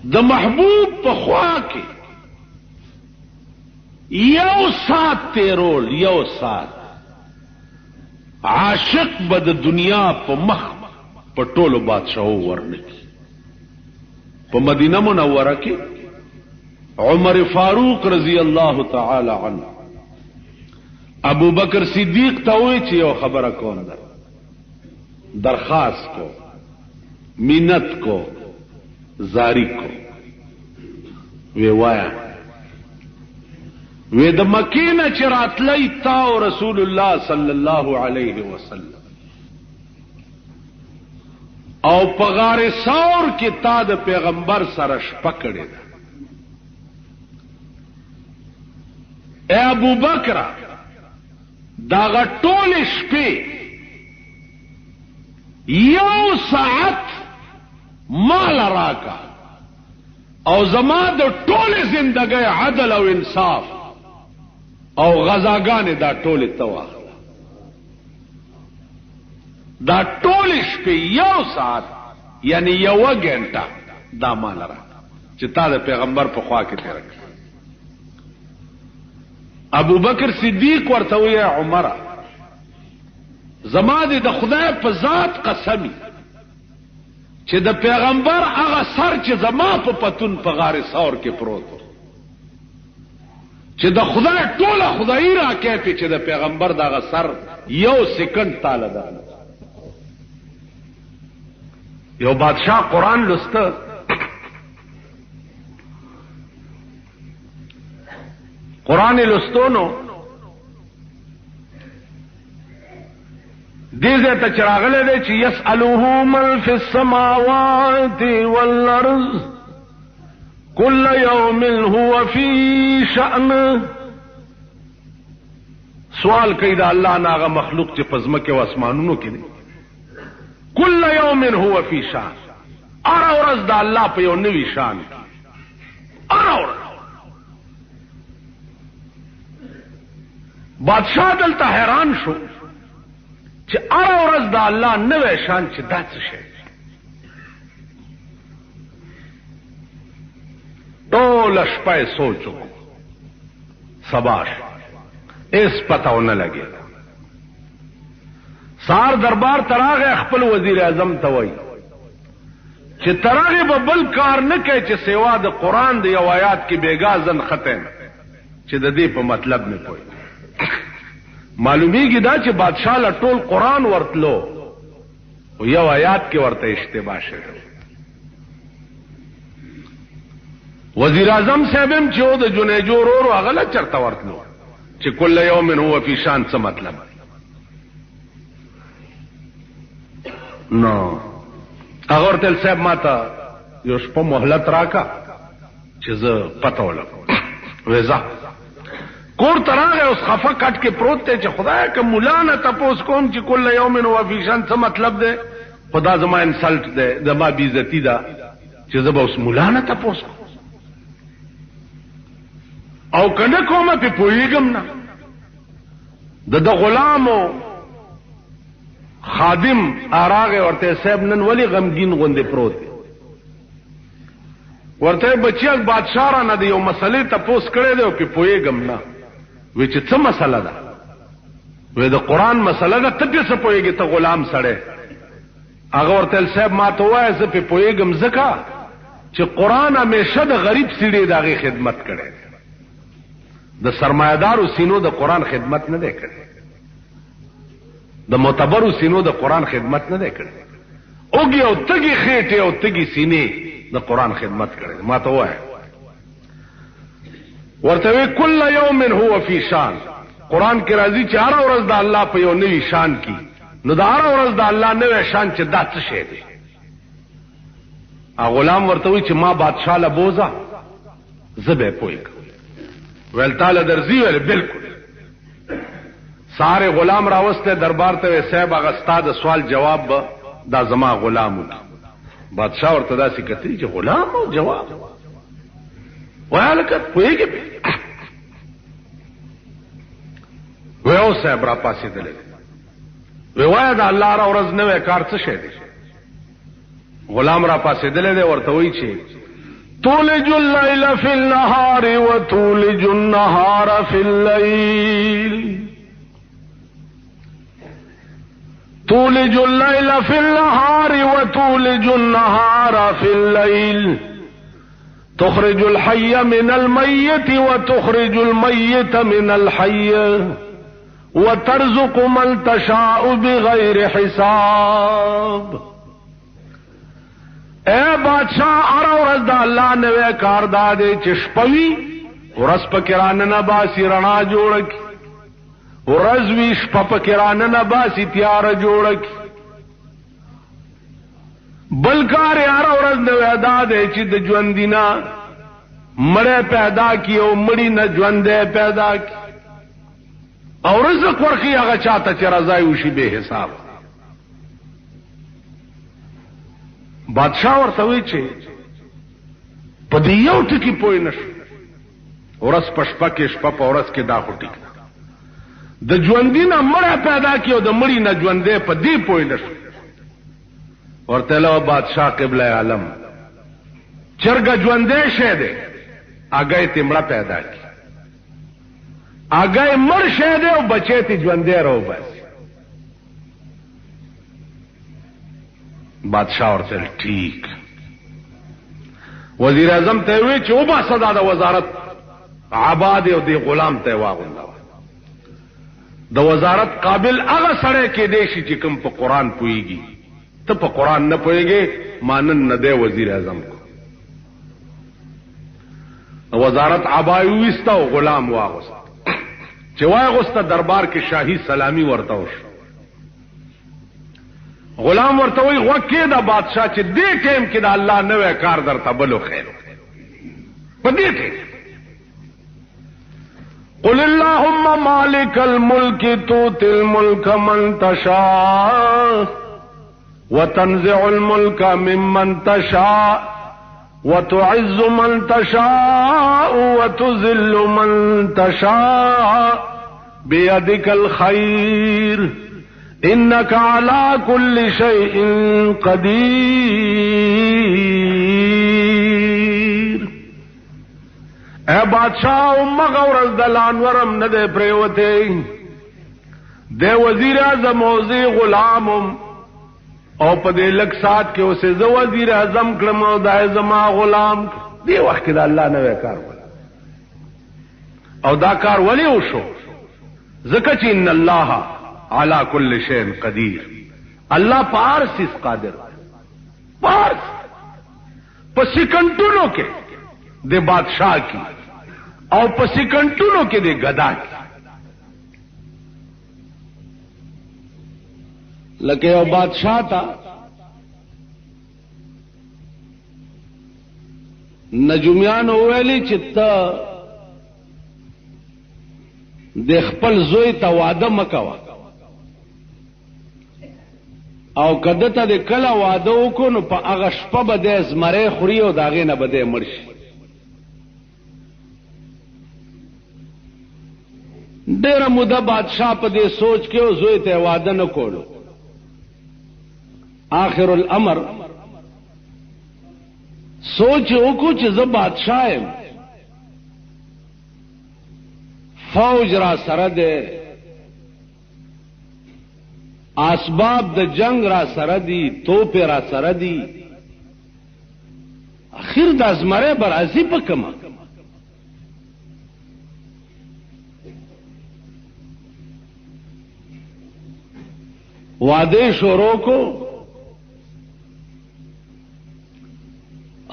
د محبوب په خوا کې یو سات تیرول، یو سات عاشق به د دنیا په مخ په ټولو بادشاہو ورنکي. په مدینه منوره کې عمر فاروق رضی الله تعالی عنه ابو بکر صدیق ته وایي چې یو خبره کوم، درخواست کو، منت کو، زاری کو. وی وایا وی د مکې نه چې راتلی تا او رسول الله صلی الله علیه وسلم او په غار ثور کې تا د پیغمبر سره شپه کړې ده. اے ابو بکر داغه ټولې شپې یو ساعت مال راکا او زما د ټولې زندګۍ عدل او انصاف او غزاګانې دا ټولې توا، دا ټولې شپې یو ساعت یعنی یو غنټه دا مال راکا چې تا د پیغمبر په خوا کې تیر کړ. ابو بکر صدیق ورته وی عمر زما دې د خدای په ذات قسمی چې د پیغمبر هغه سر چې زما په پتون په غار ثور کې پروت چې د خدای ټوله خدای راکې چې د پیغمبر دغه سر یو سکند تعالی ده. یو بادشاہ قرآن لسته، قرآن لستونو دیزه ته چراغله دی چې یسألوه من فی السماوات والارض کل یوم هو فی شأن. سوال کوي دا الله ناغه مخلوق چې پزمکه او اسمانونو کې دي، کل یوم هو فی شأن، ار ورځ دا الله په یو نوی شان کې، ار ورځ. بادشاہ دلته حیران شو چې ار ورځ د الله نوې شان چې دا څه شي. ټول شپه سوچو سباش اس پتاونه لګي. سار دربار تراغه خپل وزیر اعظم ته وایي چې تراغه به بل کار نه کوي چې سیوا د قران د یو آیات کې بیګا ځن ختم چې د دې په مطلب نه پوي. معلومیږي دا چې بادشاہ له ټول قران ورتلو او یو آیات کې ورته اشتباه شوه. وزیر اعظم صاحب هم چې د جنیجو ورو هغه لا چرته ورتلو چې کله یوم هو فی شان څه مطلب نو. هغه ورته صاحب ماته یو شپه مهلت راکا چې زه پته ولګم. وېزا کور تراغه اوس خفه کټ کې پروت ته چې خدای که مولانا تپوس کوم چې کله یوم هو فی شان څه مطلب ده، خدا زما انسلټ ده، زما بی عزتی ده چې زه به اوس مولانا تپوس کوم او کنه کومه په پویګم نه. د غلامو خادم اراغه ورته صاحب نن ولی غمگین غوندې پروت دی. ورته بچیل بادشاہ را نه دی یو مسلې تپوس کړي دی او په پویګم نه. وی چې څه مسله ده؟ وی د قران مسله ده. ته څه پویږي؟ ته غلام سره. هغه ورته صاحب ما ته وایي زه په پویګم زکه چې قران همیشه د غریب سړي دغه خدمت کړي، د سرمایدارو سینو د قران خدمت نه دی کړي، د معتبرو سینو د قران خدمت نه دی کړي. اوږي او تګي خېټه او تګي سینې د قران خدمت کړي. ما ته وایي ورته کل یوم هو فی شان. قران کې راځي چې هر ورځ د الله په یو نوی شان کې، نو د هر ورځ د الله نوی شان چې دا څه شی دی. غلام ورته وی چې ما بادشاہ له بوزا زبې پویک ویل تعالی درځي ویل بالکل. ساره غلام راوسته دربار ته صاحب هغه استاد سوال جواب دا زما غلام. بادشاہ ورته داسې کتلی چې غلام او جواب وایلکه پویږي. ویو صاحب را پاسې دلې وی وای دا الله را ورځ نوې کار څه شي دی. غلام را پاسې دلې ورته وی چې तूलिजुल लैल फिल नहार व तूलिजुन नहार फिल लैल, तूलिजुल लैल फिल नहार व तूलिजुन नहार फिल लैल, तुखरिजुल हय्य मिनल मय्यत व तुखरिजुल मय्यत मिनल हय्य व तर्जुकु मन तशाउ बिगैर हिसाब। ए बादशाह अर औरज दा अल्लाह नवे कार दादे चिशपवी उरस पकिरान नबासी रणा जोड़की, उरजवी शपप किरान नबासी त्यार जोड़की, बलकार यार औरज नवे दादे चिद ज्वंदिना मरे पैदा की और मड़ी न ज्वंदे पैदा की, और रज़क वर्की अगर चाहता च रजाई उशी बेहिसाब। बादशाह और तवी छे पदिया उठ की पोई नश औरस पशपा के शपप औरस के दाखुटी द ज्वंदी न मरे पैदा की और द मड़ी न ज्वंदे पदी पोई नश। और तेलो बादशाह क़िबला आलम चरगा ज्वंदे शेदे आगे तिमड़ा पैदा की, आगे मर शेदे और बचे ती ज्वंदे रहो बस। बादशाह और चल ठीक वजीर आजम तय हुए चोबा सदा द वजारत आबाद दे गुलाम तयवा द वजारत काबिल अग सड़े के देशी चिकम पर कुरान पुएगी तो पर कुरान न पुएगे मानन न दे वजीर आजम को। वजारत आबायुस्ता गुलाम वागुस्ता चवाए गुस्ता दरबार के शाही सलामी वर्तौश गुलाम वर्तवई वके दा बादशाह च देखेम कि दा अल्लाह नवे कार दरता बलो खैर देखे। कुल अल्लाहुम्मा मालिकल मुल्क तूतिल मुल्क मन तशा व तंज़िउल मुल्क मिम्मन तशा व तुइज़्ज़ु मन तशा व तुज़िल्लु मन तशा बियदिकल खैर इन्नका अला कुल्लि शैइन कदीर। ए बादशाह उम्मा गौरज दलानवरम न दे प्रेवते दे वजीर आजम ओजी गुलामम और पदे लग साथ के उसे जो वजीर आजम क्रम दाए जमा गुलाम दे वक्त अल्लाह नवे कार और दाकार वली उशो ज़कच इन अल्लाह आला कुल्ल शैन कदीर। अल्लाह पार्स इस कादिर पार्स पसिकंटूनों के दे बादशाह की और पसिकंटूनों के दे गदा की लगे और बादशाह था नजुमियान ओवेली चित्ता देखपल जोई ता वादा मकावा او کدته د کله واده وکړو نو په هغه شپه به د زمری خوري او د هغې نه به دی مړ شي. ډېره موده بادشاه په دې سوچ کې او زوی ته واده نه کولو. آخر الامر سوچ وکړو چې زه بادشاه یم فوج را سره دی اسباب د جنگ را سره دي توپ را سره دي اخر د ازمره بر ازي په کما واده شروع کو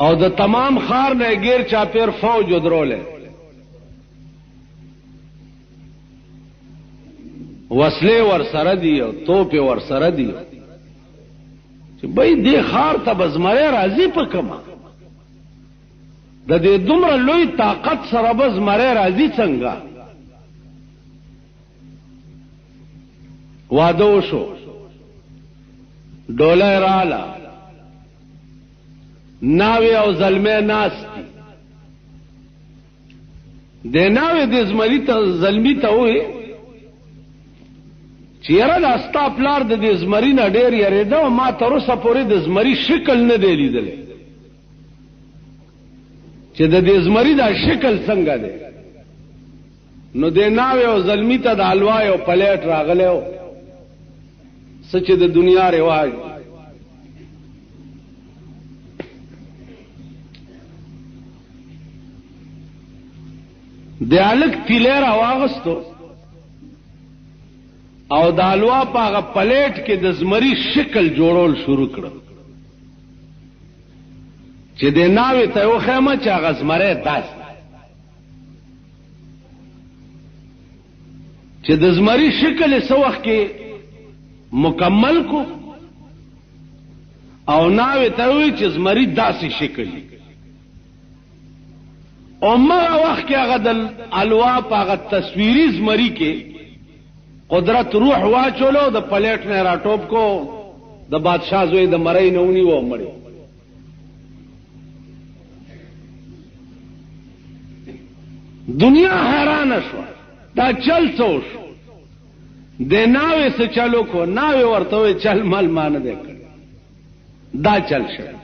او د تمام خار نه غیر چاپیر فوج ودروله وسلې ور سره دي او توپ ور سره دي چې بای دې خار ته بزمره راځي په کما د دې دومره لوی طاقت سره بزمره راځي څنګه. واده وشو ډوله رااله ناوی او زلمه ناستی د ناوی د زمری ته زلمی ته وې چیرې دا ستا پلار د دې زمری نه ډېر یریده او ما تر اوسه پورې د زمری شکل نه دی لیدلی. چې د دې زمری دا شکل څنګه دی. نو د ناوې او زلمی ته د حلوا او پلیټ راغلی و، څه چې د دنیا رواج. د هلک تیلی راواغستو او د حلوا په هغه پلیټ کې د زمري شکل جوړول شروع کړه چې د ناوې ته وښیمه چې هغه زمری داسې چې د زمری شکل یې څه وخت کې مکمل کو او ناوې ته وی چې زمری داسې شکل دی. او مغه وخت کې هغه د حلوا په هغه تصویري زمری کې قدرت روح واچولو، د پلیټ نه راټوپ کو، د بادشاہ زوی د مرۍ نه ونیو مړی. دنیا حیرانه شوه دا چل څه وشو. د ناوې څه چلو کو، ناوې ورته وی چل مل ما نه دی کړی، دا چل شوی.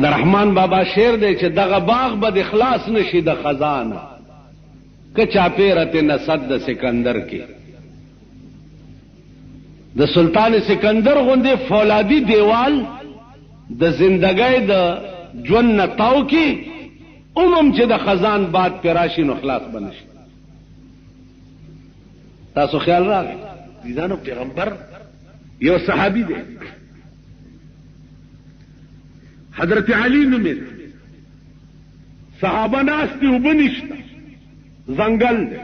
د رحمان بابا شعر دی چې دغه باغ به د اخلاص نشي د خزانه که چاپیرت نصد د سکندر کې. د سلطان سکندر غوندې فولادي دیوال د زندګۍ د ژوند نه تاو کې عموم چې د خزان باد پراشي نو خلاص بنشي. تاسو خیال راغی دیدانو پیغمبر یو صحابي دی حضرت علی نومید، صحابه ناستی اوبه نشته، ځنګل دی.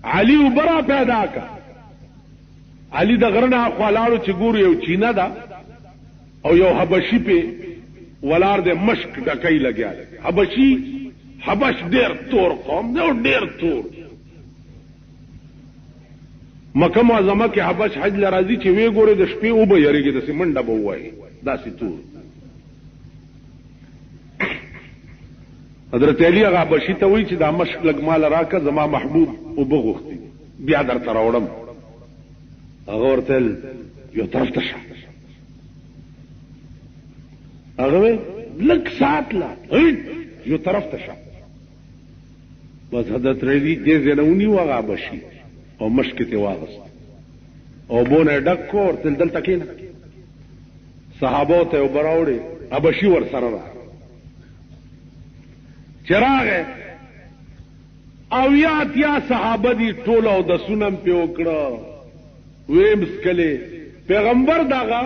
علی اوبه را پیدا کا. علی د غره نه اخوا لاړو چې ګورو یو چینه ده او یو حبشي پې ولاړ دی، مشک ډکۍ لګیا دی. حبش ډېر تور قوم دی او ډېر تور. مکه معظمه کې حبش حج له راځي چې وی ګورې د شپې اوبه یریږي، داسې منډه به ووایي، داسې تور. حضرت علی هغه حبشي ته وایي چې دا مشک لږ ماله راکه، زما محبوب اوبه غوښتي بیا درته راوړم. هغه ورته یو طرف ته شه. هغه وی لږ ساعت لا یو طرف ته شه. بس حضرت علی دې ځای نه ونیو هغه حبشي او مشک ته واغست او بونه ډک کو ورته دلته کېنه. صحابو ته اوبه راوړې، حبشي ورسره راغی. چراغه او یا اتیا صحابه دي ټول او د سنم په وکړه ویم سکله. پیغمبر داغه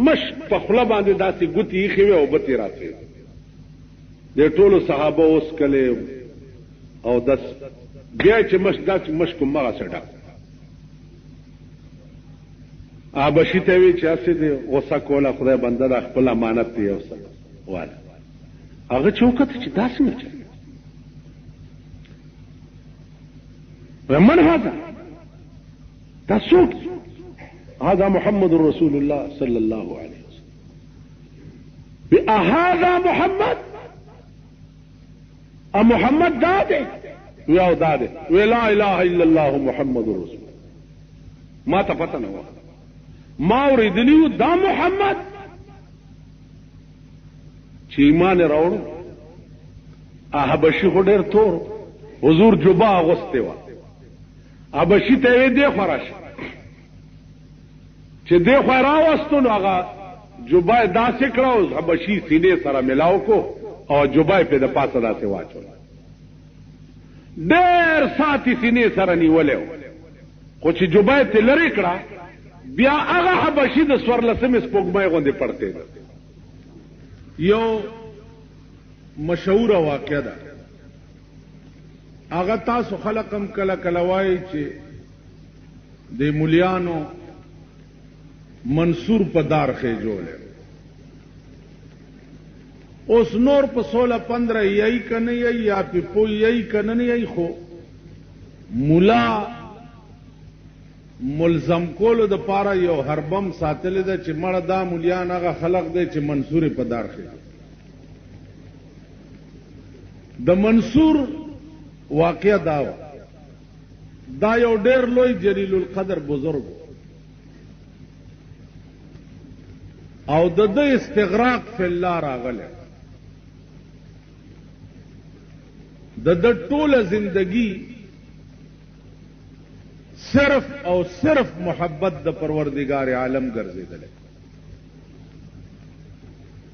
مشک په خله باندې داسې ګوتی خو او بتی راځي. د ټولو صحابه اوس کله او داس بیا چې مشک مغه سره حبشي ته وی چې اسې دی غوسه کوله، خدای بنده د خپل امانت دی اوسه واله. هغه چوکت چې داسې نه چي من هذا تسوق هذا محمد رسول الله صلى الله عليه وسلم هذا محمد محمد داده ویاو داده وی لا اله الا الله محمد رسول ما ته پته نه و ما اوریدلیو دا محمد چې ایمان راوړو. حبشي خو ډېر تور، حضور جبا اغوستې وه. حبشي ته یې دې خوا راشه چې دې خوا راوستو نو هغه جبا یې داسې کړه او حبشي سینې سره ملاو کو او جبا یې پې د پاسه داسې واچوله. ډېر ساعتې سینې سره نیولی و، خو چې جبا یې ترې لرې کړه بیا هغه حبشي د څوارلسمې سپوږمۍ غوندې پړتې ده. یو مشهوره واقعه ده، هغه تاسو خلق هم کله کله وایي چې د مولیانو منصور په دار خېجوله. اوس نور په 16-15 یی کنه یی یا په پو یی کنه نه یی، خو مولا ملزم کولو د پاره یو حربم ساتل ده چې مړه دا مولیان هغه خلق دی چې منصور په دار خېجوله. د منصور واقعه دا یو ډېر لوی جلیل القدر بزرگ او د استغراق فی الله راغله د ټوله زندگی صرف او صرف محبت د پروردگار عالم ګرځیدل.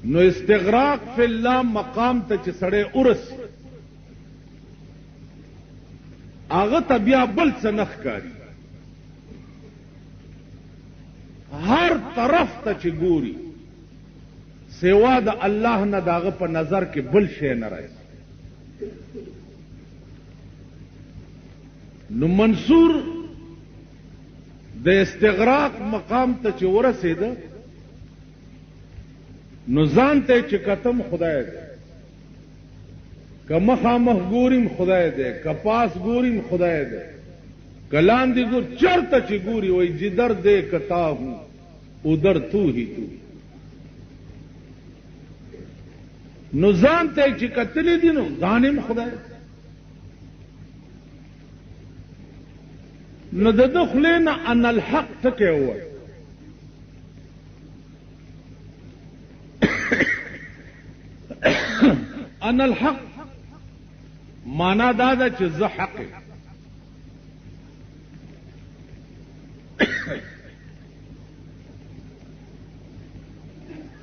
نو استغراق فی الله مقام ته چې سړی ورس هغه ته بیا بل څه نه ښکاري. هر طرف ته چې ګوري سوا د الله نه داغه په نظر کې بل شی نه راځي. نو منصور د استغراق مقام ته چې ورسېده نو ځان ته چې کتم خدای دی، که مخامخ ګوریم خدای دی، که پاس ګوریم خدای دی، که لاندې ګور چرته چې ګوري وای جدر دے کتا ہوں ادھر تو ہی تو. نو ځان ته چې کتلی دي نو ځان هم خدای. نو د ده خولې نه ان الحق ټکی ووایي. ان الحق معنا دا ده چې زه حق یم.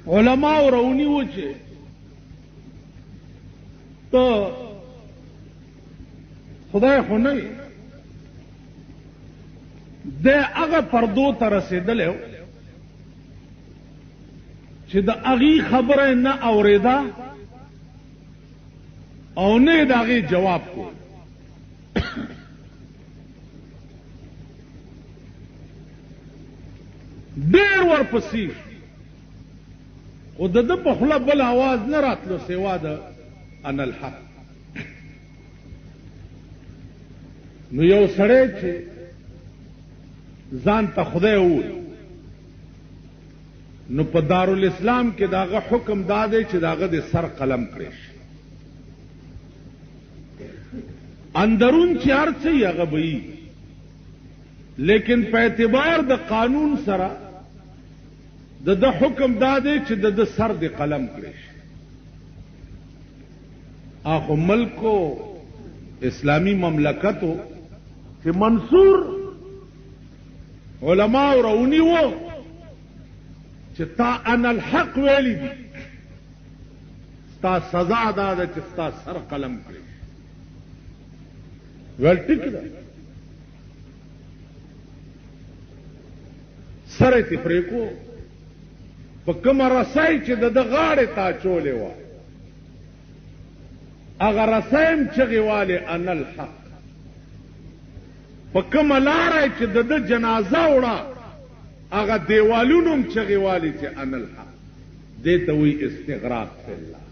علماء رونی و چې ته خدای خو نه یې د هغه پردو ته رسېدلی و چې د هغې خبره نه اورېده او نه د هغې جواب کو. ډېر ورپسې خو د ده په خوله بل اواز نه راتلو سوا د ان الحق. نو یو سړی چې ځان ته خدای ووایي نو په دارالاسلام کې داغه حکم دا دی چې داغه د سر قلم کړی شي. اندرون چې هر څه یې هغه به وي، لیکن په اعتبار د قانون سره د ده حکم دا دی چې د ده سر د قلم کړی شي. اخو ملکو اسلامی مملکتو چې منصور علماء رونی وو چې تا ان الحق ویلی دي، ستا سزا دا ده چې ستا سر قلم کړی. ویل ټیک ده، سر یې پرېکو په کومه رسۍ چې د ده غاړې ته اچولې وه هغه رسۍ هم چغې والې ان الحق. په کومه لاره چې د ده جنازه وړه هغه دیوالونو هم چغې والې چې ان الحق. دې ته وایي استغراق فی الله.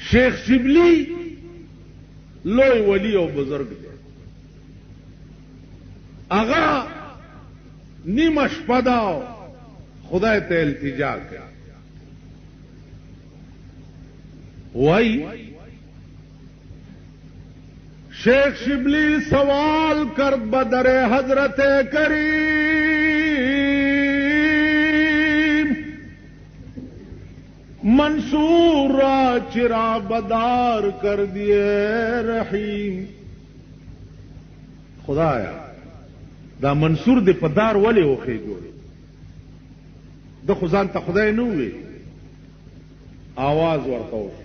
شیخ شبلی لوی ولی او بزرگ دی، هغه نیمه شپه ده خدای ته التجا کوي. وای شیخ شبلی سوال کرد بدر حضرت کریم منصور را چرا بدار کر دیے رحیم. خدایا دا منصور دی پدار ولی وخی جوړي د خو ځان ته خدای نه وي. آواز ورته وشو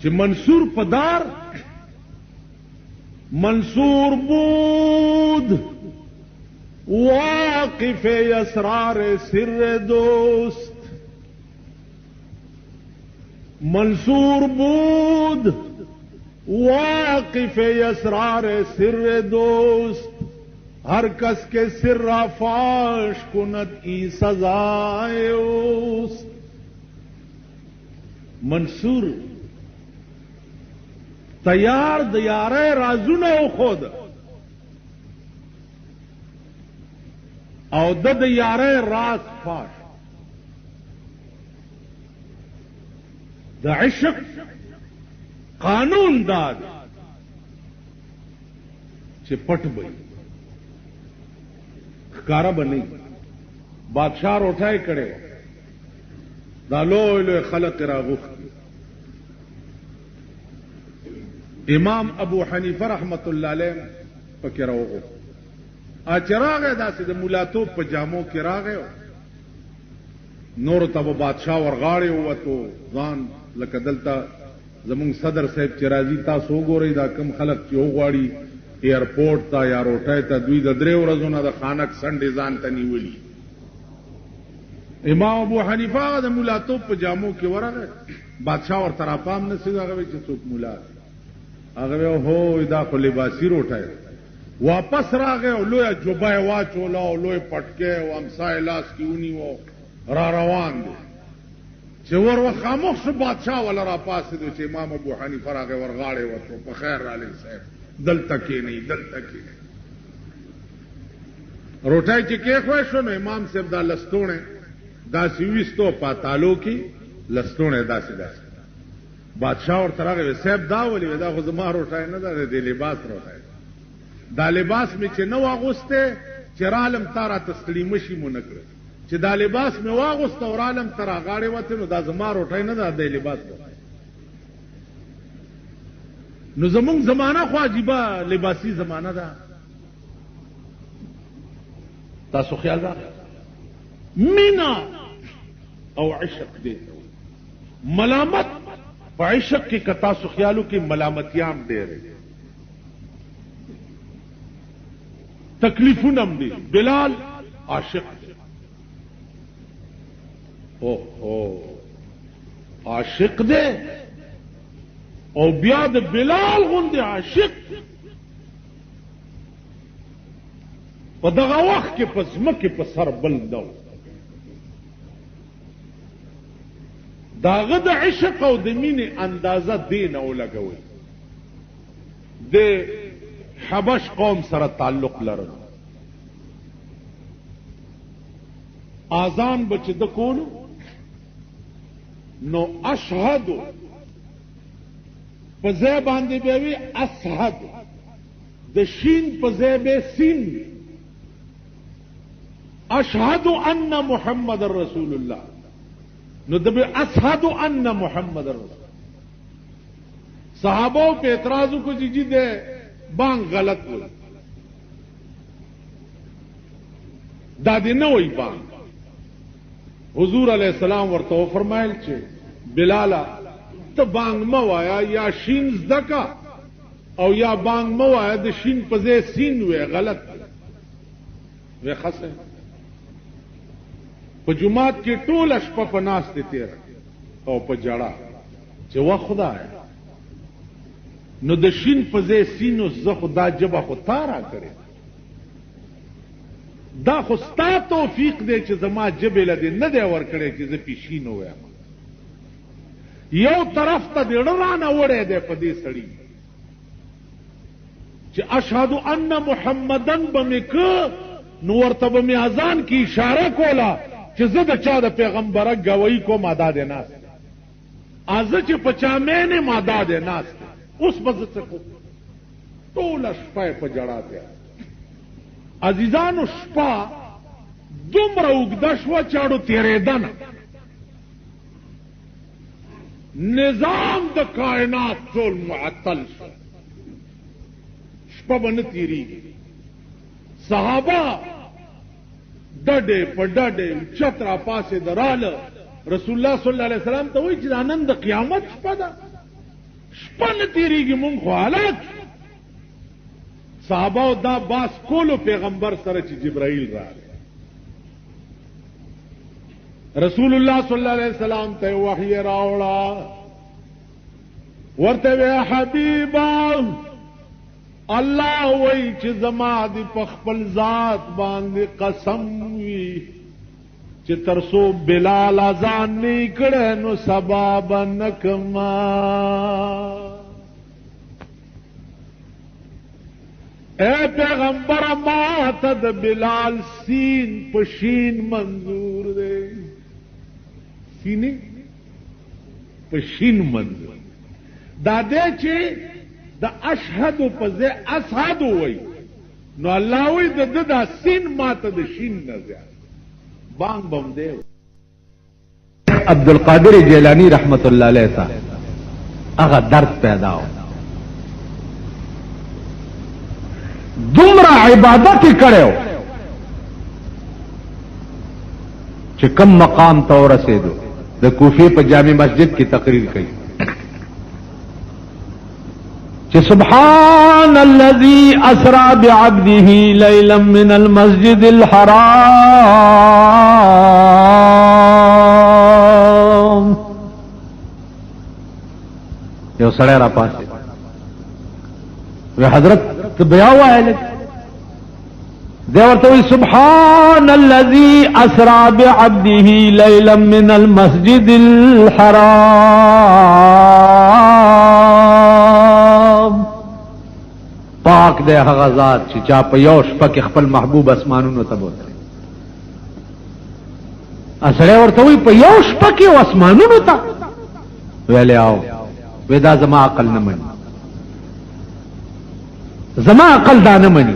چې منصور پدار منصور بود واقف اسرار سر دوست. منصور بود واقف اسرار سر دوست. ہر کس کے سر فاش کند ای سزائے اوست. منصور تیار د یاره رازونه خود او د یاره راز فاش. د عشق قانون داد چې پټ وي ښکارا به نه بادشاہ روټای کړي دا لوی لوی خلق راغوښتي امام ابو حنیفه رحمت الله علیه پکې راوغو اچراغه داسې د مولاتوب په جامو کې راغی نور ته بادشاہ ورغاړي وته ځان لکه دلته زمونږ صدر صاحب چې راځي تاسو وګورئ دا کم خلک چې وغواړي ایرپورټ ته یا روټای ته دوی د 3 ورځو نه د خانک سنډې ځان ته نیولي امام ابو حنیفه د مولاتوب په جامو کې ورغی بادشاہ ورته راپام نه سي هغه چې څوک مولا هغه هو دا خو لباسي روټای واپس راغی او لوی جوبای واچولا او لوی پټکه او امسای لاس کې ونیو را روان دي چې ور خاموش شو بادشاہ ولا را پاسې د امام ابو حنیفه راغی ورغاړي وته په خیر را لې صاحب دلته کې نه روټای چې کې خو شو نو امام صاحب دا لستونه دا سويستو پاتالو کې لستونه داسې بادشاہ ورته راغی صاحب دا ولې دا خو زما روټای نه ده د لباس روټای دا لباس می چې نو واغسته چې رالم تارا تسلیم شي مونږ کړ چې دا لباس می واغسته او رالم تر غاړې وته نو دا زما روټای نه ده د لباس نو زمونږ زمانہ خو عجیبه لباسي زمانہ ده تاسو خیال راغی مینا او عشق دی ملامت په عشق کې کتا سو خیالو کې ملامتیام ډېرې تکلیفونه هم دي بلال عاشق دی عاشق دی او بیا د بلال غوندې عاشق په دغه وخت کې په ځمکې په سر بل دو داغه د عشق او د مینې اندازه دین او لګوي د حبش قوم سره تعلق لرل اذان بچ د کولو نو اشهد په ځای باندې به وي اشهد د شین په ځای به سین اشهد ان محمد رسول الله نو دبه اشهد ان محمد رسول صحابه په اعتراض کو جی دے بانگ غلط وي دا دې نه وي بانگ حضور علیہ السلام ورته فرمایل چې بلال ته بانگ مو وایا یا شین زدکا او یا بانگ مو وایا د شین په ځای سین وي غلط وي خاصه په جمعات کې ټول شپه په ناس دي تیر او په جړه چې وا خدای نو د شین په ځای سینو زه خدا جبه خو تارا کړي دا خو ستا توفیق دی چې زما جبه لدی نه دی ور کړی چې زه پیشینو وایم یو طرف ته د ډرانه وړې دی په دې سړی چې اشهد ان محمدن بمک نو ورته به می اذان کی اشاره کوله چې زه د چا د پیغمبره گواہی کوم ادا ده ناس ازه چې پچا مې نه ماده ده ناس اوس بز څه کو ټول شپه په جړا ده عزیزانو شپه دومره وګدا شو چاړو تیرېدن نظام د کائنات ټول معطل شو شپه باندې تیریږي صحابه ډډه په ډډه چترا پاسه دراله رسول الله صلی الله علیه وسلم ته وایي چې نن د قیامت شپه ده شپه نه تیریږي مونږ خو حالات صحابه دا باس کولو پیغمبر سره چې جبرائیل راغی رسول الله صلی الله علیه وسلم ته وحی راوړه ورته وی حبیبا الله وای چې زما د خپل ذات باندې قسم وی چې ترسو بلال اذان نه کړه نو سبب نکما اے پیغمبر ما ته د بلال سین پشین منظور دی سینې پشین منظور دا دې چې د اشهد په ځای اسهد وای نو الله وی د دا سین ماته د شین نه زیات بانګ بم دی. عبدالقادر جیلانی رحمت اللہ علیہ صاحب اغا درد پیدا ہو دمرا عبادت ہی کرے ہو کہ کم مقام تو رسیدو دا کوفی پہ جامع مسجد کی تقریر کی کہ سبحان الذی اسرا بعبده لیلا من المسجد الحرام. یو سڑے را پاسے وہ حضرت تو بیا ہوا ہے دیورتوی سبحان الذی اسرا بعبده لیلا من المسجد الحرام. پاک دے هغه ذات چې چا په یو شپه کې خپل محبوب اسمانونو ته بوتلی. اسړی ورته وی په یو شپه کې اسمانونو ته ویلې آو ودا زما عقل نه مني زما عقل دا نه مني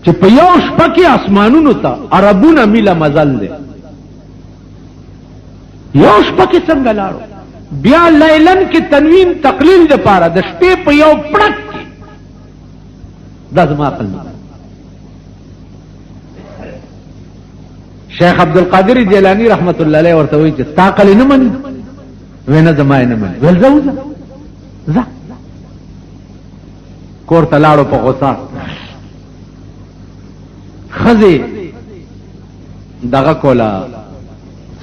چې په یو شپه کې اسمانونو ته عربونه میله مزل دی یو شپه کې څنګه لاړو. بیا لیلن کې تنوین تقلیل د پاره د شپې په یو پړک کې دا زما عقل نه. شیخ عبدالقادر جیلانی رحمت اللہ علیہ ورته وی چې تا عقل نه مني وینه زما نه مني ول زه کور ته لاړو په غوسه خزه دغه کولا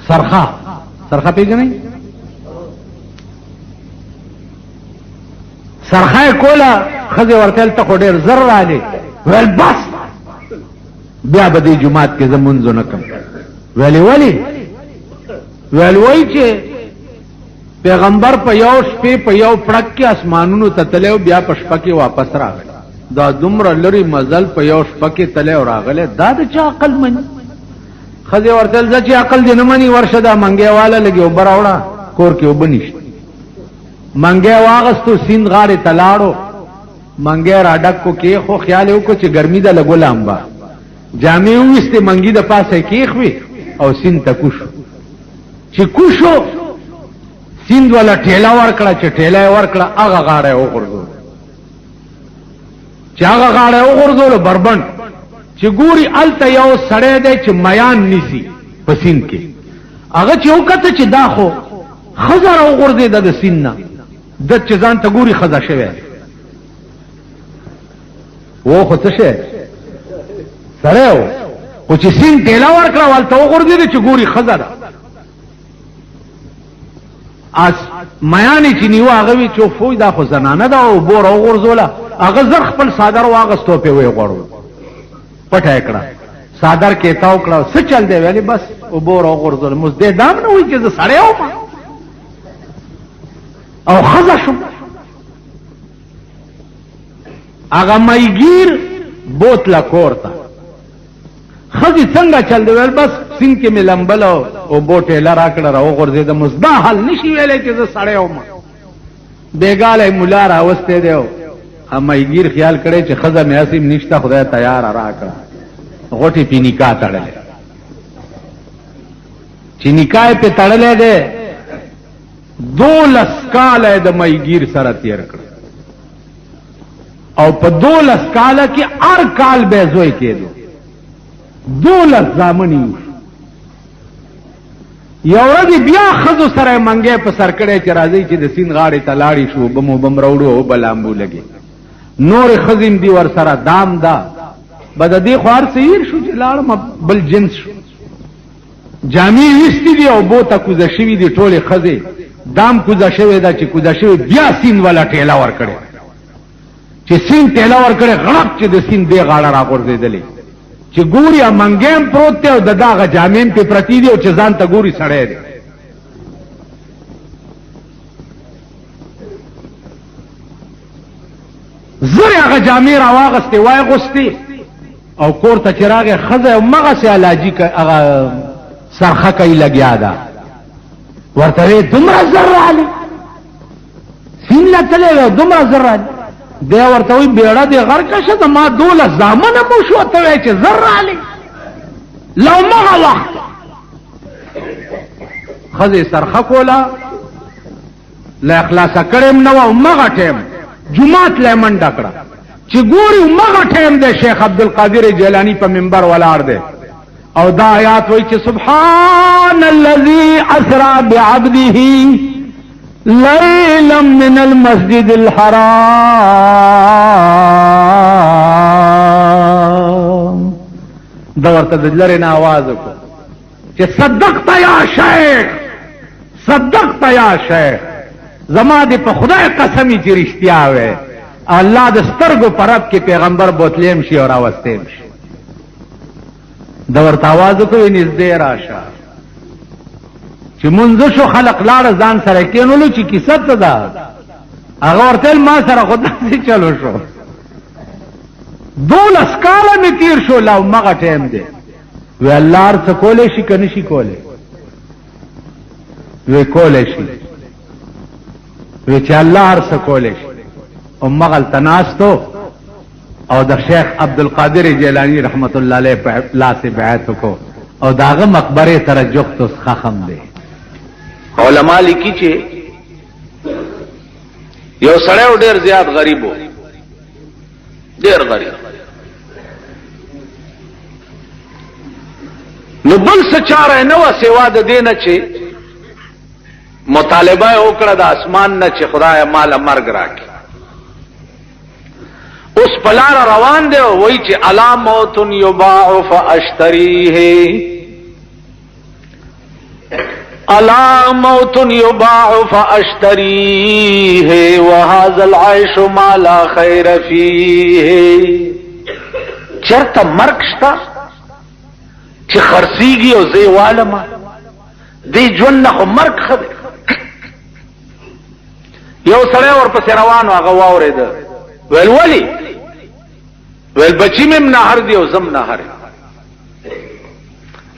سرخه پیژنئ سرخه کولا خزه ورتل ته ډېر زر راځي ول بس بیا به د جمعات کې زمونځ نه کوم ویلی وای چې پیغمبر په یو شپې په یو پړک کې اسمانونو ته تلو بیا په شپه کې واپس راغی. دا دومره لري مزل په یو شپه کې تلو راغله دا د چا عقل مني. خزه ورتل چې عقل دې نه مني ورشه دا منګي والا لګي او براوړه کور کې وبنيشت منګي واغستو سین غاړه تلاړو منګي راډک کو کې خو خیال یو کو چې ګرمي دا لګولم با جامې وسته منګي د پاسه کې خوي او سین تکوشو چې کوشو سیند والا ټیلا ورکړه چې ټیلا ورکړه هغه غاړه وګرځول چې هغه غاړه وګرځول بربند چې ګوري الته یو سړی دی چې میان نیسی په سیند کې هغه چې وکړه چې دا خو خزر وګرځي د سیند نه د چې ځان ته ګوري خزا شوی و خو څه شي سره او چې سیند ټیلا ورکړه ولته وګرځي چې ګوري خزر اس میانی چې نیو هغه وی چې فوج دا خو زنانه دا او بور او غرزوله هغه زر خپل صادر واغستو په وی غړو پټه کړه صادر کې تاو کړه څه چل دی ویلي بس او بور او غرزوله مزده دام نه وی چې سړی او خزا شو هغه مایګیر بوتلا کورتا خزی څنګه چل دی ول بس سین کې ملمبل او بوټه لرا کړه راو غرزه د مصبا حل نشي ویلې چې زه سړی وم بیګاله مولا را وسته دیو امایګیر خیال کړي چې خزه مې اسیم نشته خدای تیار را کړه غوټي پی نکاح تړلې چې نکاح په تړلې ده 12 کال د مایګیر سره تیر کړ او په 12 کال کې هر کال به زوی کېدو 12 زامنی یو ورځ بیا خزو سره منګه په سر کړه چې راځي چې د سین غاړې تلاړی شو بم راوړو او بلامبو لګي نور خزم دی ور سره دام دا بد دې خوار سیر شو چې لاړ بل جنس شو جامې وستی دی او بوته کوزه شوی دی ټوله خزه دام کوزه شوی دا چې کوزه شوی بیا سین والا ټیلا ور کړه چې سین ټیلا ور کړه غړپ چې د سین دی غاړه را ورځېدلې چې ګوري منګم پروت ته د داغه جامین په پرتی دی او چې ځان ته ګوري سړی دی زره هغه جامې را واغسته وای غستی او کور ته چراغه خزه او مغه سي علاجی هغه سرخه کوي لګیا دا ورته دومره زر علی سین لا تله دومره زر علی دی ورته وی بیړه دی غر کشه د ما 12 زامنه مو شو ته وای چې زر علی لو مغه وخت خزه سرخه کولا لا اخلاص کړم نو مغه ټیم جمعات لمن ډکړه چې ګوري مغه ټیم د شیخ عبد القادر جیلانی په منبر ولاړ دی او دا آیات وای چې سبحان الذي اسرا بعبده ليلا من المسجد الحرام دا ورته د لري نه आवाज وکړه چې صدقت یا شیخ صدقت یا شیخ زما دې په خدای قسمی چې رښتیا وې الله د سترګو پرب کې پیغمبر بوتلیم شي او راوستیم شي دا ورته आवाज وکړي نږدې راشه چې منځ شو خلق لاړ ځان سره کېنولو چې کیسه ته ده هغه ورته ما سره خدای چلو شو 12 کاله می تیر شو لا مغه ټیم دی وی الله ارڅ کولې شي کني شي کولې وی کولې شي وی چې الله ارڅ کولې شي او مغل تناستو او د شیخ عبد القادر جیلانی رحمت الله علیه په لاس بیعت کو او داغه مقبره ترجخت اس خخم دی علماء لیکي چې یو سړی ډېر زیات غریب و ډېر غریب نو بل څه چاره نه و سوا د دینه چې مطالبه وکړه د اسمان نه چې خدای مال مرګ راکړي اس پلار روان دی وای چې الا موت یباع فاشتریه الا موت یباع فاشتریه وهذا العيش ما لا خير فيه چرته مرګ شتا چې خرسيږي او زیواله ما دی ژوند نه مرګ خبر یو سړی ورپسې روان هغه واورید ویل ولی ویل بچی مم نهر دی او زم نهر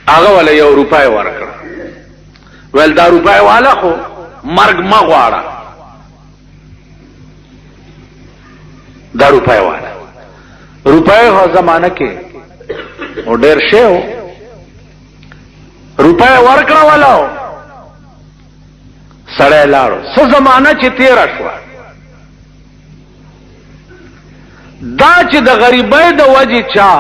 هغه ولا یو روپای ورکړ ویل دا روپای والا خو مرګ ما غواړه دا روپای والا روپای هو زمانہ کې او ډیر شیو روپای ورکړه والا سړی لاړو څه زمانہ چې تیر شو دا چې د غریبۍ د وجې چا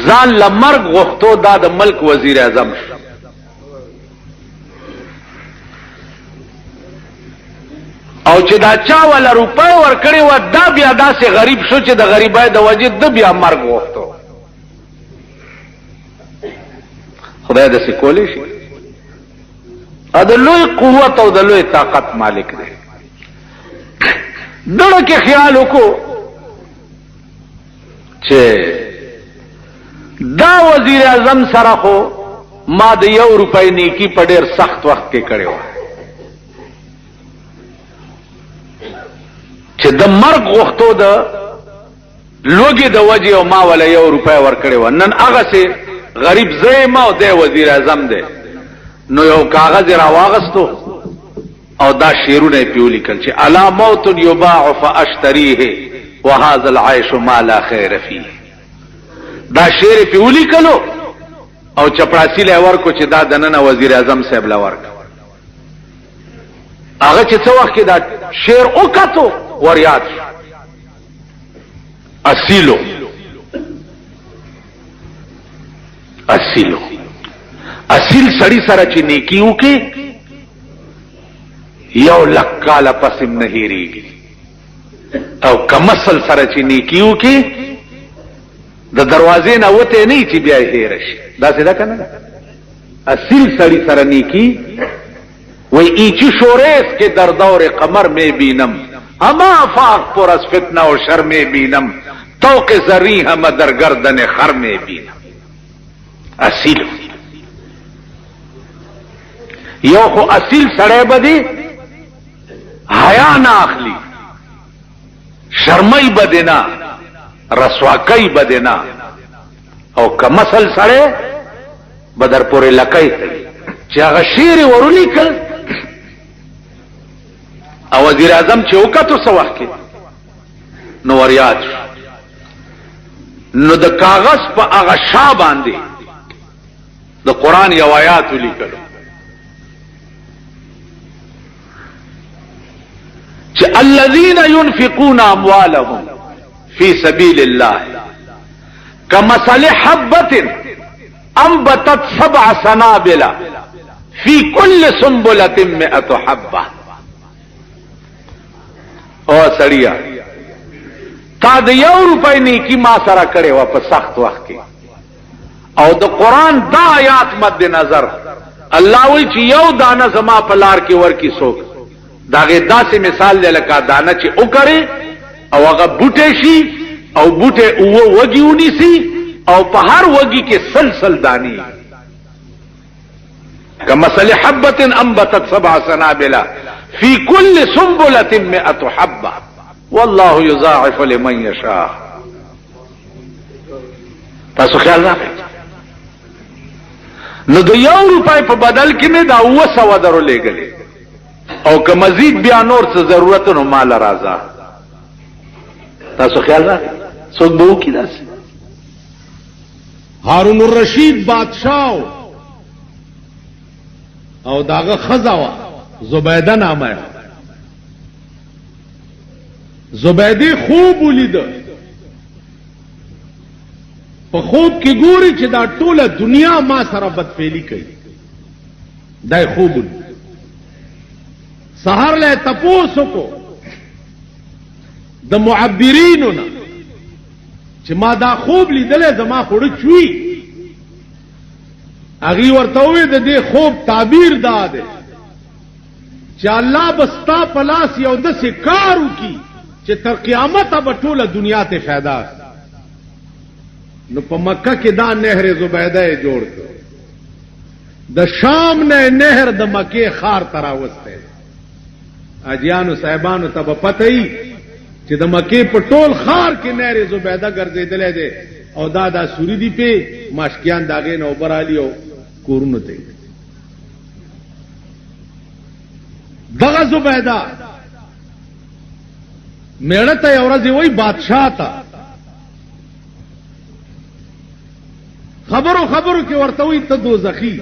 ځان لمرګ غوښتو دا د ملک وزیر اعظم شو او چې دا چا ولا روپۍ ورکړې و دا بیا داسې غریب شو چې د غریبۍ د وجې د بیا مرګ غوښتو خدای داسې کولی شي د لوی قوت او د لوی طاقت مالک دی دړه کې خیال وکړو چې دا وزیر اعظم سره خو ما د 1 روپۍ نیکی په ډېر سخت وخت کې کړې وه چې د مرګ غوښتو د لوږې د وجې او ما ولا 1 روپۍ ورکړې وه نن هغسې غریب زه یم او دی وزیر اعظم دی نو یو کاغذ را واغستو او دا شیرونه پیو لیکل چې الا موت یباع فاشتریه وهذا العيش ما لا خیر فيه دا شیر پیو لیکلو او چپړاسی له ورکو چې دا دننه وزیر اعظم صاحب لا ورک هغه چې څو وخت دا شیر وکړو وریاد اصیلو اصیل سړی سره چې نیکی وکي 1,00,000 کاله پسیم نه هېریږي او کمسل سره چې نیکی وکي د دروازې نه وته نه چې بیا هېر شي داسې ده کنه اصیل سړی سره نیکی وای ایچ شوریس کے در دور قمر میں بینم اما فاق پر از فتنہ و شر میں بینم توق زری ہم در گردن خر میں بینم اصیل یو خو اصیل سړی بدی حیا نه اخلي شرمای بدنا رسواکای بدنا او کمسل سړی بدر پورې لکای چې هغه شیر ورلیکل او وزیر اعظم چې وکړو څه وخت کې نو وریاد نو د کاغذ په هغه شا باندې د قران یو آیات لیکلو چې الذين ينفقون اموالهم في سبيل الله كمثل حبة انبتت 7 سنابل في كل سنبلة 100 حبة. او سړیا تا د 1 روپۍ نیکی ما سره کړې و په سخت وخت کې او د قران دا آیات مد نظر الله وی چې یو دانه زما په لار کې ورکی څوک داغه داسې مثال دی لکه دانه چې وکړي او هغه بوټه شي او بوټه او وږیونی سي او په هر وږي کې سلسل دانی كمثل حبة انبتت 7 سنابل في كل سنبلة 100 حبة والله يضاعف لمن يشاء. تاسو خیال راکړئ نو د 1 روپۍ په بدل کې نه دا 200 درو لګلې او که مزید بیا نور څه ضرورت نو مال راځه. تاسو خیال راکړئ څوک به وکړي داسې. هارون الرشید بادشاہ او داغه خزاوه زبیده نامه زبیده خوب ولید په خوب کې ګوري چې دا ټوله دنیا ما سره بدفعلی کوي دا خوب ولید سحر له تپوسو کو د معبرینو نه چې ما دا خوب لیدل زما خوړ چوي اغي ورته وې د دې خوب تعبیر داده چې الله بستا پلاس یو د سکارو کی چې تر قیامت به ټوله دنیا ته फायदा. نو په مکه کې دا نهر زبیده جوړ کړ د شام نه نهر د مکه خار تراوسته اجیانو صاحبانو ته په پته ای چې د مکه په ټول خار کې نهر زبیده ګرځیدلې ده او دا سوري دی په ماشکیان داګه نو برالی او کورونو ته دغه زبیده میړه ته اورځي وای بادشاہ ته خبرو کې ورته وای ته دوزخی.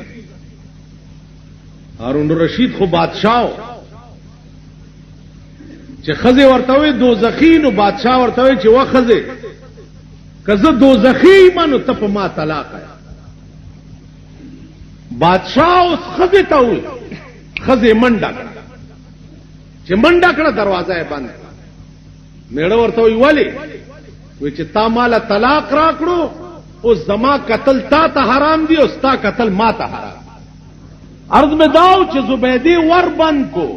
هارون الرشید خو بادشاہ چې خزه ورته وای دوزخی نو بادشاہ ورته وای چې وا خزه کزه دوزخی منو ته په ما طلاق. بادشاہ اوس خزه ته وای خزه منډه چې منډه کړه دروازه یې بند. میړه ورته وی ولی وی چې تا مال طلاق راکړو او زما قتل تا ته حرام دی او ستا قتل ما ته حرام. عرض میں داو چې زبیدی ور بند کو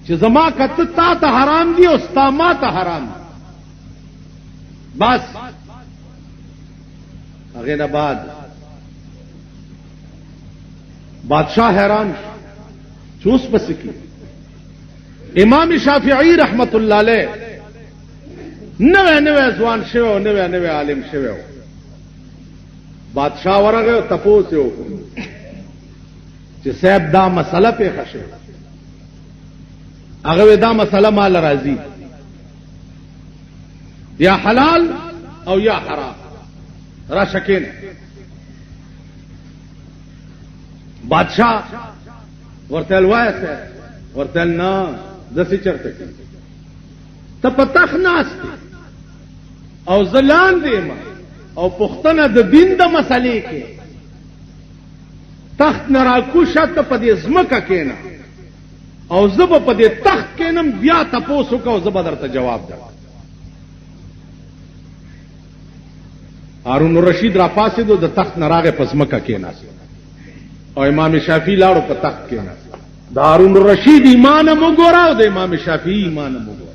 چې زما قتل تا ته حرام دی او ستا ما ته حرام. بس هغه نه بعد بادشاہ حیران چوس پس کی. امام شافعی رحمت الله علیه نوے ځوان شوی نوے عالم شوی بادشاہ ورغه تپوس یو چې صاحب دا مسله په خشه هغه دا مسله مال راضی یا حلال او یا حرام را شکین. بادشاہ ورته الوایسه ورته نه دسی چرته ته پتاخ ناس او زلان دیما او پختنه د دین د مسلې کې تخت نراکوشه ته په دې زمکه کېنا او زب په دې تخت کېنم بیا تاسو کو زب درته جواب ده. هارون الرشید را پاسې د تخت نراغه په زمکه کېنا او امام شافعی لاړو په تخت کېنا. د هارون الرشید ایمان وګوره او د امام شافعی ایمان وګوره.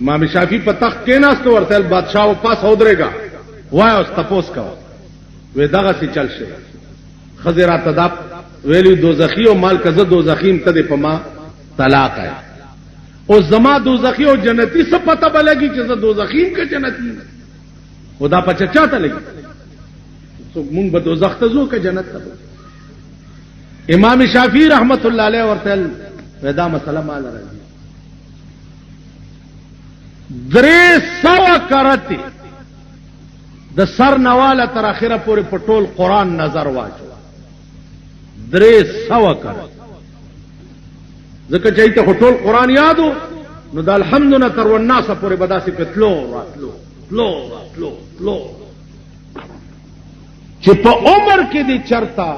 امام شافعی په تخت کې ناست ورته بادشاہ پاس ودرېګا وای اوس تپوس کا وې دغه سي چل شي خزرات تداب ویلی دوزخی او مال کزه دوزخیم ته په ما طلاق ہے او زما دوزخی او جنتی څه پته بلګي چې زه دوزخیم کې جنتی خدا پچا چاته لګي څو مونږ به دوزخ ته ځو که جنت ته. امام شافعی رحمت الله علیه ورته ودا مسله مال راځي 300 کرته د سر نواله تر اخره پورې پټول قران نظر واچو 300 کرته ځکه چې ته ټول قران یادو نو د الحمدلله تر والناس پورې بداسي پتلو راتلو تلو چې په عمر کې دي چرتا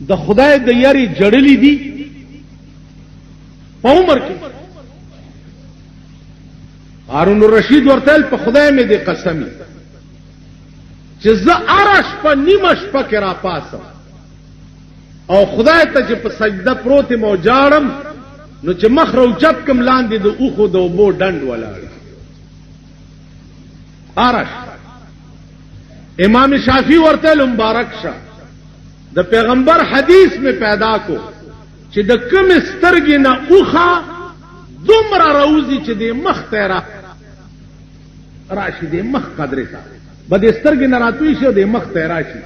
د خدای د یاري جړلې دي په عمر کې هارون الرشید ورته په خدای مې دي قسمی چې زه ارش په نیمش پکې را پاسم او خدای ته چې په سجده پروت مو جاړم نو چې مخ روچت کم لاندې د اوخو د وبو ډند ولاړ ارش امام شافعی ورته مبارک شه د پیغمبر حدیث میں پیدا کو چې د کم سترګې نه اوخه دومره روزي چې د مخ تیرا راشي د مخ قدرې تا بد سترګې نه راتوي شو د مخ تیرا شي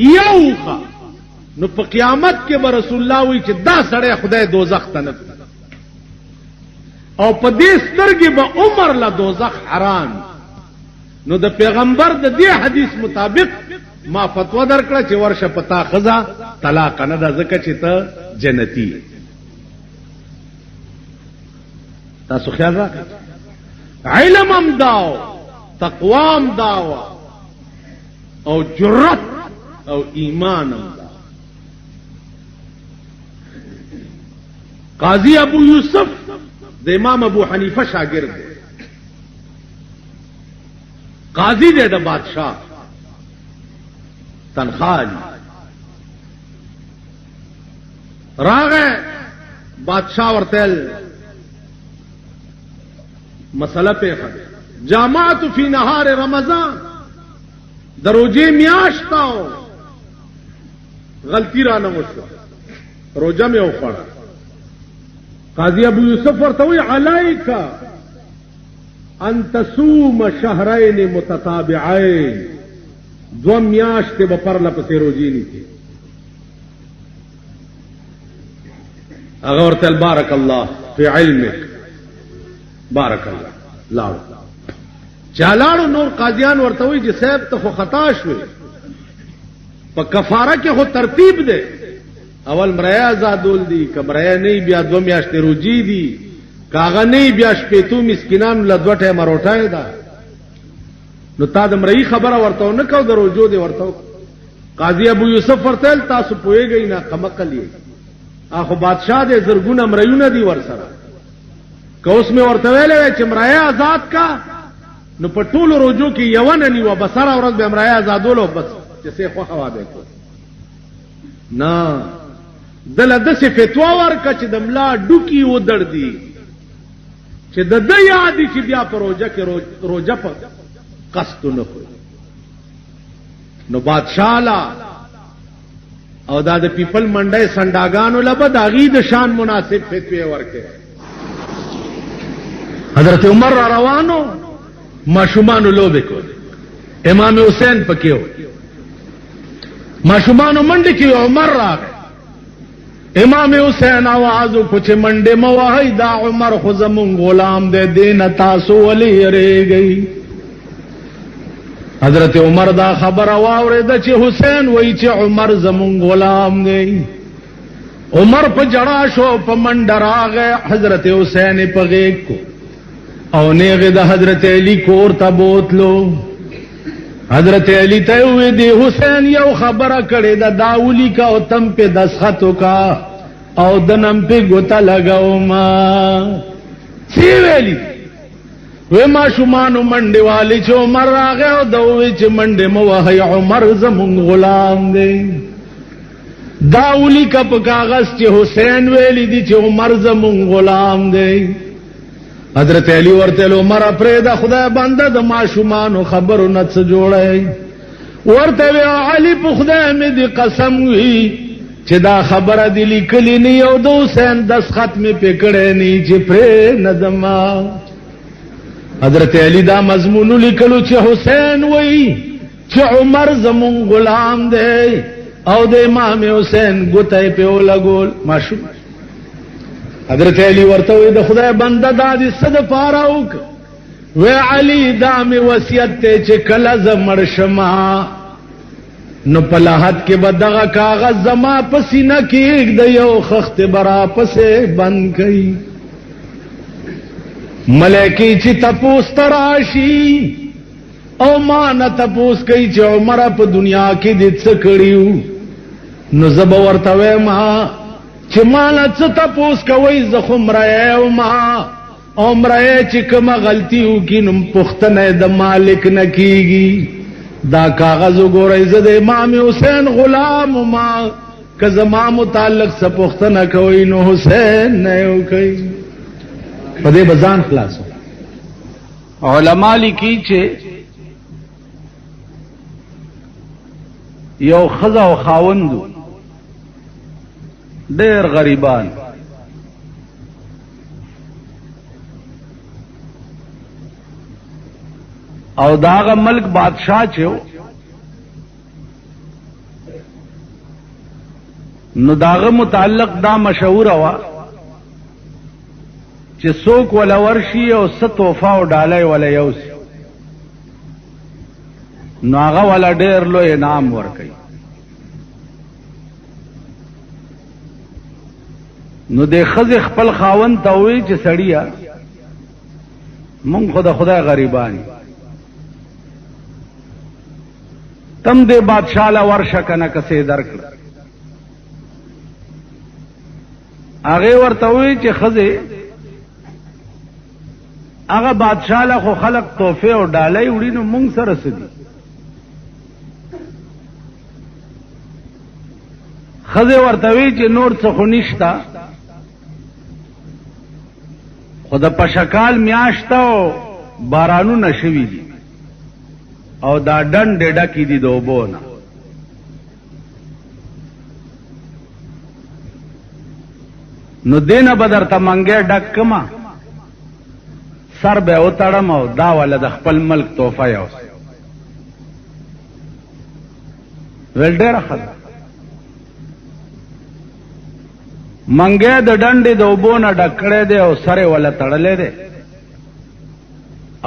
یو اوخه نو په قیامت کې به رسول الله وی چې دا سړی خدای دوزخ ته نه او په دې سترګې به عمر له دوزخ حرام نو د پیغمبر د دې حدیث مطابق ما فتوا درکړه چې ورشه پتا خزا طلاق نه ده ځکه چې ته جنتی تاسو خیال راکړئ علم هم داو تقوا هم داو او جرأت او ایمان هم داو قاضی ابو یوسف د امام ابو حنیفه شاگرد دی قاضی دی د بادشاہ تنخواہ راغه بادشاہ ورته مسله په جامعت فی نهار رمضان دروجه میاشتاو غلطی را نه وشو روزه مې وخوړه قاضی ابو یوسف ورته وی علیک ان تصوم شهرین متتابعین دو میاشتې به پرله پسې روزي نیسي هغه ورته بارک الله فی علمک بارک الله لاړو چالاړو نور قاضیان ورته وی چې صاحب ته خو خطا شوې په کفاره کې خو ترتیب دی اول مریا آزادول دي کمریا نه بیا دو میاشتې روزي دي کاغه نه بیا شپېتو مسکینانو له دوه ټیمه روټای ده نو تا د مرئی خبره ورته نه کو د روزو دی ورته قاضی ابو یوسف ورته تاسو پوهیږئ نه قمقل یې اخو بادشاہ دې زرګونه مریونه دی ورسره که اوس مې ورته ویلې چې مریا آزاد کا نو په ټولو روزو کې یو نه نیو بسره ورځ به مریا آزادولو بس چې څه خو هوا به کو نه دله د څه فتوا ورکړه چې د ملا ډوکی و دردي چې د د یاد چې بیا په روزه کې روزه په قصد نه کوي نو بادشاہ لا او دا د پیپل منډه سنداګانو لبه د غید شان مناسب فتوی ورکه حضرت عمر را روانو ماشومان لوبه کول امام حسین پکيو ماشومان منډه کې عمر راغ امام حسین आवाज کو چې منډه موای دا عمر خو زمون غلام دې دین تاسو ولي رېږي حضرت عمر دا خبر واورید چې حسین وای چې عمر زمون غلام دی عمر په جړا شو په منډراغه حضرت حسین په غیږ کو او نیغه د حضرت علی کور ته بوتلو حضرت علی ته وی دی حسین یو خبره کړي دا داولی کا او تم په دسخطو کا او دنم په ګوتا لگاو ما سی ویلی وی ما شومانو منډه والی چې عمر راغه او دوی چې منډه مو وهي عمر زمون غلام دی داولی کا په کاغذ چې حسین ویلی دی چې عمر زمون غلام دی حضرت علی ورته عمر پرې دا خدای بنده د ما شومانو خبرو نه څه جوړای ورته علی په خدای مې دی قسم وی چې دا خبره دی لیکلی نه یو د حسین دسخط مې پکړې نه چې پرې ندما حضرت علی دا مضمون لیکلو چې حسین وای چې عمر زمون غلام دی او د امام حسین ګوتای په ولګول ماشو حضرت علی ورته وی د خدای بنده د دې صد فاروق و علی دام وصیت ته چې کله زمړ شما نو په لحد کې بدغه کاغذ زما پسینه کې د یو خخت برا پسې بند کړي ملائکی چې تپوس تراشي او ما نه تپوس کوي چې عمر په دنیا کې دې څه کړیو نو زب ورته ما چې مال څه تپوس کوي زخم راو ما عمره چې کومه غلطي وکړي نو پښتنه د مالک نه کیږي دا کاغذ وګورئ زه د امام حسین غلام ما که زما متعلق څه پښتنه کوي نو حسین نه یو کوي په دې بزان خلاصو علما لیکي چې یو خزا او خاوندو ډېر غریبان او داغه ملک بادشاہ چو نو داغه متعلق دا مشهور وا چې څوک ولا ورشي او ست توفا او ډالای ولا یوس نو هغه ولا ډېر لوی انعام ورکړي نو د خزې خپل خاوند ته وی چې سړیا مونږ خدای غریبان تم دے بادشاہ لا ورشا کنه کسے درکړه هغه ورته وی چې خزه هغه بادشاہ لا خو خلق تحفه او ډالۍ وړي نو مونږ سره سدي خزه ورته وی چې نور څه خو نشتا خدا پشکال میاشتا او بارانو نشوي دي او دا ډن ډډه کی دي دوبونه نو دینه بدر ته منګه ډک کما سر به او تړم او دا ول د خپل ملک توفه یو ول ډېر خدای منګه د ډنډې دوبونه ډکړې دي او سره ول تړلې دي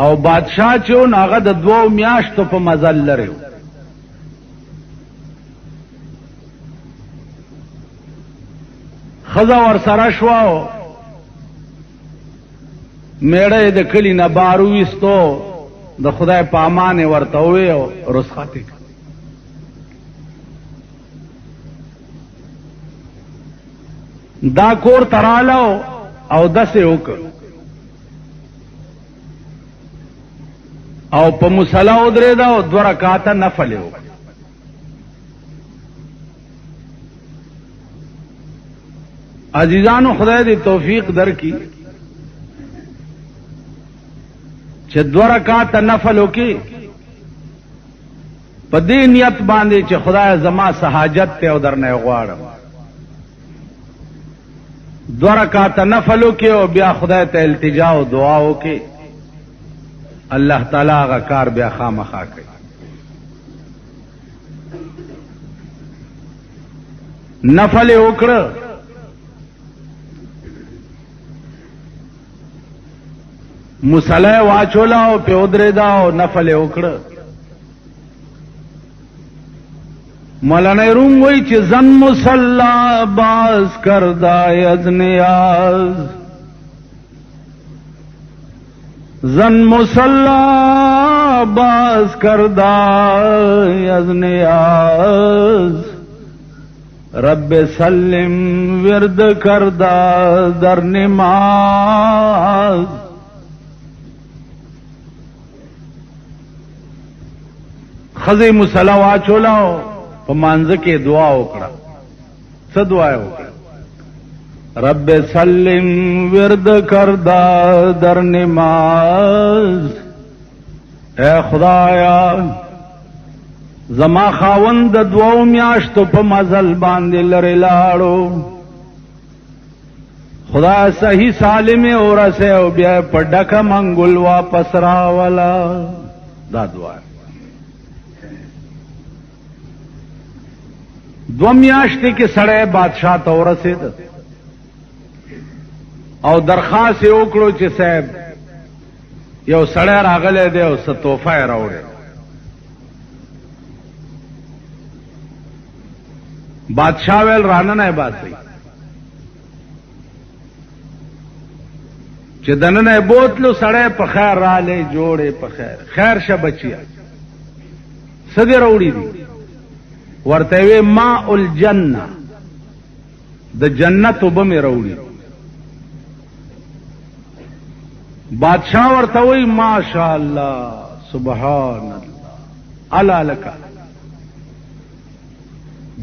او بادشاہ چو ناغه د 2 میاشتو په مزل لري خزا ور سره شواو میړه د کلی نه بارو وستو د خدای پامانه ورته وې او رسخاته دا کور ترالو او دسه وک او په مصلا ودرې دا او 2 رکعات نفل یو عزیزانو خدای دې توفیق درکړي چې 2 رکعات نفل وکي په دې نیت باندې چې خدای زما سہاجت ته او درنه غواړم 2 رکعات نفل وکي او بیا خدای ته التجا او دعا وکي اللہ تعالی غا کار بیا خامخا کوي نفل وکړه مصلی واچولا او په ودرې دا او نفل وکړه مولانا روم وای چې زن مصلا باز کردا از نیاز زن مصلا باز کردا از نیاز رب سلم ورد کردا در نماز خزی مصلا واچولا په مانځ کې دعا وکړه څه دعا وکړه رب سلم ورد کردا در نماز اے خدایا زما خاوند 2 میاشتو په مزل باندې لری لاړو خدا صحیح سالم اورسه او بیا په ډکه منګول واپس راولا دا دعا دو میاشتې کې سړی بادشاہ ته ورسېد او درخواست یې وکړو چې صاحب یو سړی راغلی دی او څه تحفه یې راوړی. بادشاہ ویل راننه باسئ. چې دننه بوتلو سړی په خیر رالی جوړې په خیر خیر شه بچیا څه دې راوړي دي؟ ورته وی ماء الجنه د جنت اوبه مې راوړي. بادشاہ ورته وی ماشاء الله سبحان الله الا لک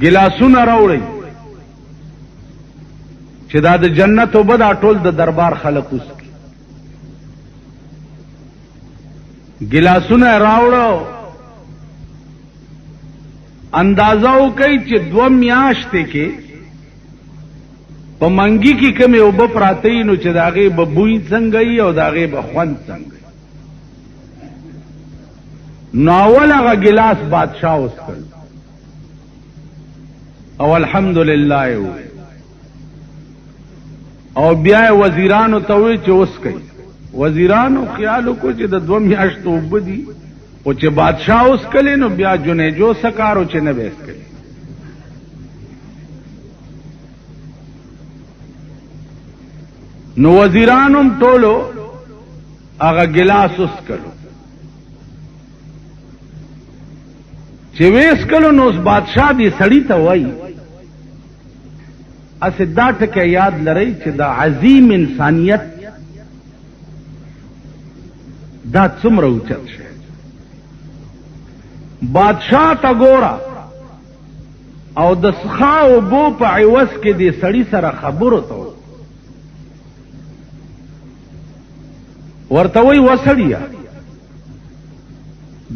ګلاسونه راوړي چې دا د جنت اوبه دا ټول د دربار خلک اوس ګلاسونه راوړو اندازه وکړي چې 2 میاشتې کې په منګي کې کومې اوبه پراته وي نو چې د هغې به بوی څنګه وي او د هغې به خوند څنګه وي. نو اول هغه ګلاس بادشاه وڅښل او الحمدلله یې وویل او بیا یې وزیرانو ته وویل چې وڅښئ. وزیرانو خیال وکړو چې د 2 میاشتو اوبه دي او چې بادشاہ وڅښلې نو بیا جنیجو څه کار و چې نه به یې څښلې. نو وزیرانو هم ټولو هغه ګلاس وڅښلو چې ویې څښلو نو اوس بادشاہ دې سړي ته وایي اسې دا ټکی یاد لرئ چې دا عظیم انسانیت دا څومره اوچت شي. بادشاہ ته ګوره او د څښا اوبو په عوض کې دې سړي سره خبرو ته ورته وی وسړیه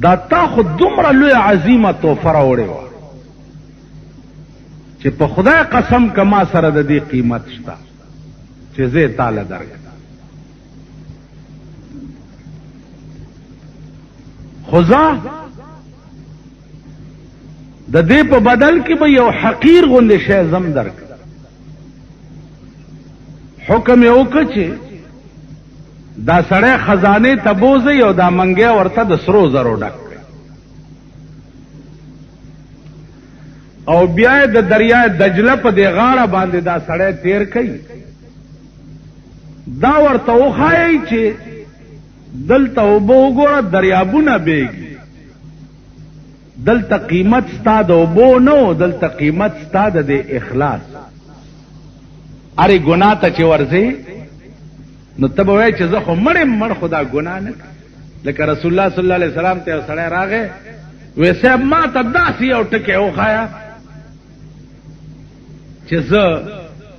دا تا خو دومره لوی عظیمه تحفه راوړې وه چې په خدای قسم که ما سره د دې قیمت شته چې زه یې تاله درکړم. خو زه د دې په بدل کې به یو حقیر غوندې شی زم درکړم. حکم یې وکړ چې دا سړی خزانې ته بوځئ او دا منګی ورته د سرو زرو ډک کړئ او بیا یې د دریای دجله په دې غاړه باندې دا سړی تیر کوي. دا ورته وښایئ چې دلته اوبه وګوره دریابونه بیږي دلته قیمت ستا د اوبو نه و دلته قیمت ستا د دې اخلاص. ارې ګناه ته چې ورځې نو ته به وایې چې زه خو مړ خو دا ګناه نه کوم. لکه رسول الله صلی الله علیه وسلم ته یو سړی راغی وی صاحب ما ته داسې یو ټکی وښایه چې زه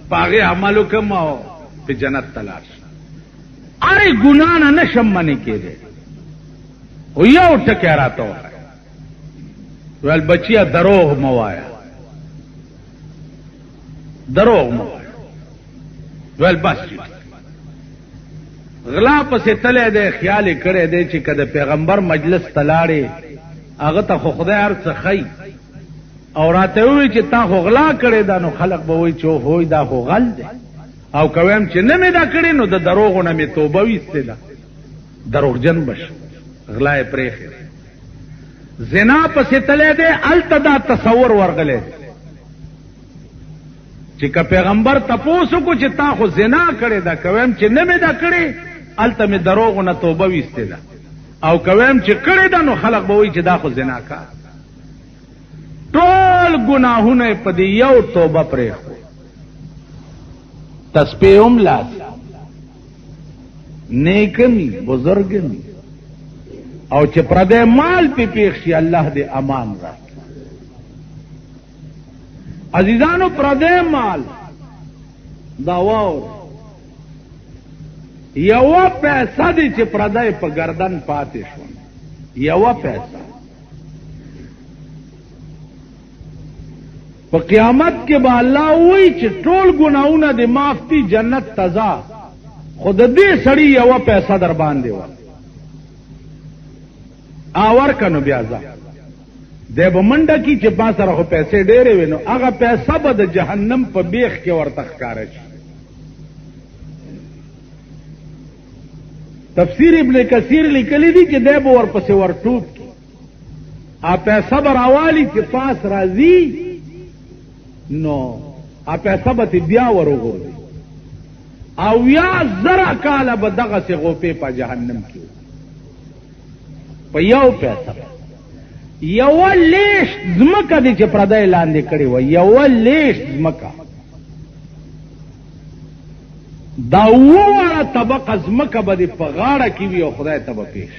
په هغې عمل وکړم او په جنت ته لاړ شم. ارې ګناه نه نشم منې کېدی خو یو ټکی راته وښایه. ویل بچیا دروغ مه وایه دروغ مه وایه. ویل بس غلا پسې تلی دی خیال یې کړی دی چې که د پیغمبر مجلس ته لاړې هغه ته خو خدای هر څه ښیي او راته ووایي چې تا خو غلا کړې ده نو خلق به وایي چې هوی دا خو غل دی او که ویم چې نه مې دا کړې نو د دروغو نه مې توبه ویستې ده دروغجن به شم. غلا یې پرېښې زنا پسې تلی دی هلته دا تصور ورغلی دی چې که پیغمبر تپوس وکړو چې تا خو زنا کړې ده که ویم چې نه مې دا کړې هلته مې دروغو نه توبه ویستې ده او که ویم چې کړې ده نو خلق به وایي چې دا خو زناکار. ټول ګناهونه یې په دې یو توبه پرېښو. تسبیح هم لاس نیکمی بزرگمی او چې پردی مال پې پیښ شي الله دې امان راکړي. عزیزانو پردی مال دا واور یوه پیسه دی چې پردی په گردن پاتې شو یوه پیسه په قیامت کې به الله وایي چې ټول ګناهونه دې معاف دي جنت ته ځه خو د دې سړي یوه پیسه در باندې وه ورکه نو بیا ځه دی به منډه کی چې ما سره خو پیسې ډېرې وي نو هغه پیسه به د جهنم په بیخ کې ورته ښکاره شي. تفسیر ابن کثیر لیکلی دی چې دی به ورپسې ورټوپ کی پیسه به راوالی چې پاس راځي نو پیسه به بیا وروغورځي او یا زره کاله به دغسې غوپې په جهنم کې په یو پیسه یوه لیشت ځمکه دی چې پردی لاندې کړې وه یوه لیشت ځمکه دا اووه واړه طبقه ځمکه به دې په غاړه کې وي او خدای ته به پیش